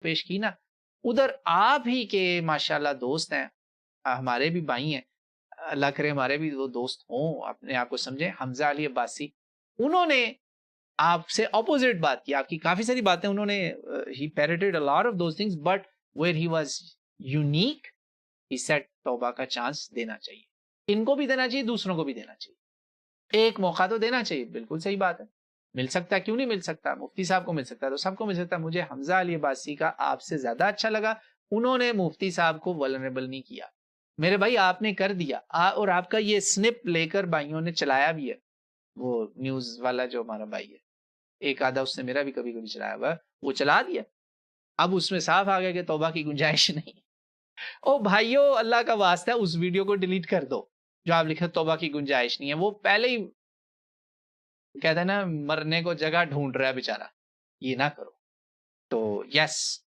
पेश की ना, उधर आप ही के माशाल्लाह दोस्त हैं, हमारे भी भाई हैं, अल्लाह करे हमारे भी वो दोस्त हों, अपने आप को समझें, हमजा अली अब्बासी, उन्होंने आपसे ऑपोजिट बात की, आपकी काफ़ी सारी बातें उन्होंने he parroted a lot of those things but where he was unique, he said तौबा का चांस देना चाहिए। इनको भी देना चाहिए, दूसरों को भी देना चाहिए। एक मौका तो देना चाहिए, बिल्कुल सही बात है। मिल सकता है, क्यों नहीं मिल सकता? मुफ्ती साहब को मिल सकता है, तो सबको मिल सकता है। मुझे हमजा अली अब्बासी का आपसे ज़्यादा अच्छा लगा, उन्होंने मुफ्ती साहब को वल्नरेबल नहीं किया। मेरे भाई आपने कर दिया और आपका ये स्निप लेकर भाइयों ने चलाया भी है, वो न्यूज़ वाला जो हमारा भाई है। एक आधा उसने मेरा भी कभी-कभी चलाया हुआ है, वो चला दिया। अब उसमें साफ आ गया कि तौबा की गुंजाइश नहीं। ओ भाइयों, अल्लाह का वास्ता है उस वीडियो को डिलीट कर दो, जो आप लिखे तौबा की गुंजाइश नहीं है। वो पहले ही कहते हैं ना, मरने को जगह ढूँढ रहा है बेचारा, ये ना करो। तो यस,